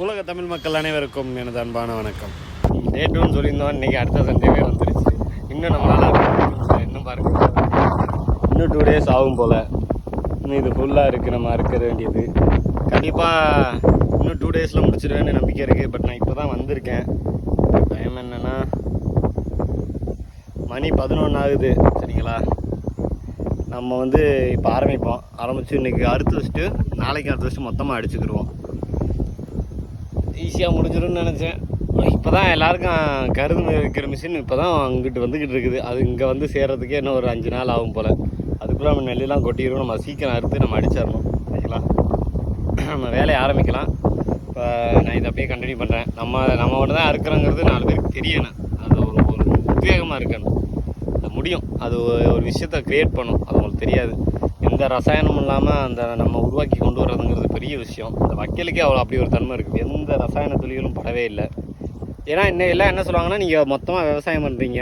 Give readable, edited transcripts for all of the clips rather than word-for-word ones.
உலக தமிழ் மக்கள் அனைவருக்கும் எனது அன்பான வணக்கம். டே 2ன்னு சொல்லியிருந்தோம். இன்றைக்கி அடுத்த சண்டேவே வந்துருச்சு. இன்னும் நம்மளால் இன்னும் பாருங்க, இன்னும் 2 days ஆகும் போல். இன்னும் இது ஃபுல்லாக இருக்குது, நம்ம அறுக்க வேண்டியது. கண்டிப்பாக இன்னும் 2 daysல முடிச்சிடுவேன்னு நம்பிக்கை இருக்குது. பட் நான் இப்போ தான் வந்திருக்கேன். டைம் என்னென்னா மணி 11 ஆகுது. சரிங்களா, நம்ம வந்து இப்போ ஆரம்பித்து இன்றைக்கி அறுத்து வச்சுட்டு நாளைக்கு அறுத்து வச்சுட்டு மொத்தமாக அடிச்சுக்கிடுவோம். ஈஸியாக முடிஞ்சிடும்னு நினச்சேன். இப்போ தான் எல்லாருக்கும் கருது வைக்கிற மிஷின் இப்போ தான் அங்கிட்டு வந்துக்கிட்டு இருக்குது. அது இங்கே வந்து சேர்கிறதுக்கே இன்னும் ஒரு 5 நாள் ஆகும் போல். அதுக்குள்ளே நம்ம நெல்லாம் கொட்டிடுவோம். நம்ம சீக்கிரம் அறுத்து நம்ம அடிச்சிடணும். சரிங்களா, நம்ம வேலையை ஆரம்பிக்கலாம். இப்போ நான் இதை அப்படியே கண்டினியூ பண்ணுறேன். நம்ம மட்டும் தான் அறுக்கிறோங்கிறது 4 பேருக்கு தெரியணும். அது ஒரு உத்வேகமாக இருக்கணும். அது முடியும். அது ஒரு விஷயத்தை க்ரியேட் பண்ணும். அது உங்களுக்கு தெரியாது. எந்த ரசாயனமும் இல்லாமல் அந்த நம்ம உருவாக்கி கொண்டு வர்றதுங்கிறது பெரிய விஷயம். அந்த வக்கீலுக்கே அவ்வளோ அப்படி ஒரு தன்மை இருக்குது. எந்த ரசாயன துளிகளும் படவே இல்லை. ஏன்னா எல்லாம் என்ன சொல்லுவாங்கன்னா, நீங்கள் மொத்தமாக விவசாயம் பண்ணுறீங்க,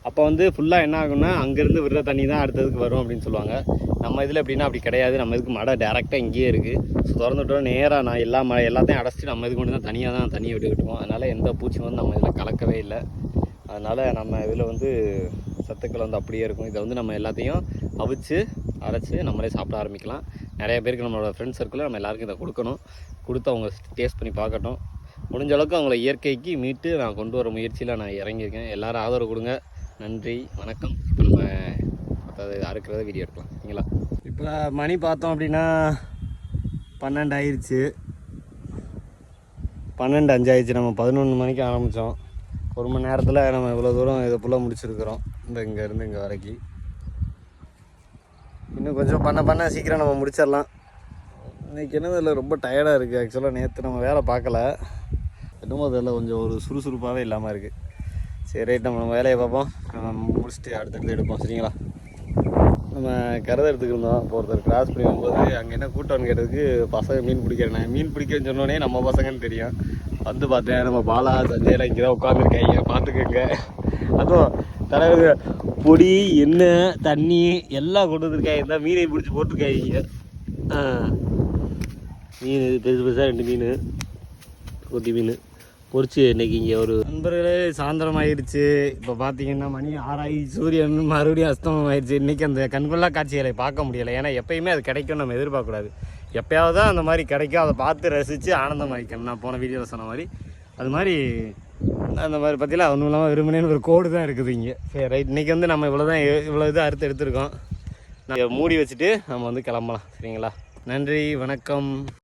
அப்போ வந்து ஃபுல்லாக என்ன ஆகும்னா அங்கேருந்து விடுற தண்ணி தான் அடுத்ததுக்கு வரும் அப்படின்னு சொல்லுவாங்க. நம்ம இதில் எப்படின்னா அப்படி கிடையாது. நம்ம இதுக்கு மழை டேரெக்டாக இங்கேயே இருக்குது. ஸோ திறந்துட்டோம் நேராக நான் எல்லாத்தையும் அடைச்சிட்டு நம்ம இதுக்கு மட்டும் தான் தண்ணியை விட்டு விட்டுருவோம். அதனால் எந்த பூச்சி வந்து நம்ம இதில் கலக்கவே இல்லை. அதனால் நம்ம இதில் வந்து சத்துக்கள் வந்து அப்படியே இருக்கும். இதை வந்து நம்ம எல்லாத்தையும் அவிச்சு அரைச்சி நம்மளே சாப்பிட ஆரம்பிக்கலாம். நிறைய பேருக்கு நம்மளோட ஃப்ரெண்ட்ஸ் சர்க்கிளில் நம்ம எல்லாருக்கும் இதை கொடுத்து அவங்க டேஸ்ட் பண்ணி பார்க்கட்டும். முடிஞ்ச அளவுக்கு அவங்கள இயற்கைக்கு மீட்டு நான் கொண்டு வர முயற்சியில் நான் இறங்கியிருக்கேன். எல்லோரும் ஆதரவு கொடுங்க. நன்றி, வணக்கம். இப்போ நம்ம அறுக்கிறத வீடியோ எடுக்கலாம். சரிங்களா, இப்போ மணி பார்த்தோம் அப்படின்னா 12 ஆயிடுச்சு. 12:05 ஆயிடுச்சு. நம்ம 11 மணிக்கு ஆரம்பித்தோம். 1 மணி நேரத்தில் நம்ம இவ்வளோ தூரம் இதை ஃபுல்லாக முடிச்சிருக்கிறோம். இங்கேருந்து இங்கே வரைக்கும் இன்னும் கொஞ்சம் பண்ண சீக்கிரம் நம்ம முடிச்சிடலாம். இன்றைக்கி என்னது இல்லை, ரொம்ப டயர்டாக இருக்குது. ஆக்சுவலாக நேற்று நம்ம வேலை பார்க்கல. என்னமோ அதில் கொஞ்சம் ஒரு சுறுசுறுப்பாகவே இல்லாமல் இருக்குது. சரி, ரைட், நம்ம வேலையை பார்ப்போம். முடிச்சுட்டு அடுத்தடுத்து எடுப்போம். சரிங்களா, நம்ம கருதை எடுத்துக்கிருந்தோம். இப்போ ஒருத்தர் கிராஸ் பண்ணி வரும்போது அங்கே என்ன கூட்டம்னு கேட்டதுக்கு பசங்க மீன் பிடிக்கிறேன். மீன் பிடிக்கிறேன்னு சொன்னோடனே நம்ம பசங்கன்னு தெரியும். வந்து பார்த்தேன், நம்ம பாலா சஞ்சயெல்லாம் இங்கே தான் உட்காந்துருக்காங்க. பார்த்துக்கோங்க. அதுவும் தலைவர் பொடி, எண்ணெய், தண்ணி எல்லாம் கொண்டு வந்துருக்காங்க. இந்த மீனை பிடிச்சி போட்டிருக்காங்க. மீன் பெருசு பெருசாக 2 மீன், கொத்தி மீன் பொறிச்சு இன்றைக்கி இங்கே ஒரு நண்பர்களே சாயந்தரம் ஆயிடுச்சு. இப்போ பார்த்தீங்கன்னா மணி 6 ஆகிடுச்சு. சூரியன் மறுபடியும் அஸ்தமம் ஆயிடுச்சு. இன்றைக்கி அந்த கண்கொள்ளா காட்சிகளை பார்க்க முடியலை. ஏன்னா எப்பயுமே அது கிடைக்கும் நம்ம எதிர்பார்க்கக்கூடாது. எப்போயாவது தான் அந்த மாதிரி கிடைக்கும். அதை பார்த்து ரசித்து ஆனந்தமாகிக்கணும். நான் போன வீடியோவில் சொன்ன மாதிரி அது மாதிரி அந்த மாதிரி பற்றிலாம் ஒன்றும் இல்லாமல் விரும்பினேன்னு ஒரு கோடு தான் இருக்குது இங்கே. சரி, ரைட், இன்றைக்கி வந்து நம்ம இவ்வளோ இது அறுத்து எடுத்துருக்கோம். நான் மூடி வச்சுட்டு நம்ம வந்து கிளம்பலாம். சரிங்களா, நன்றி, வணக்கம்.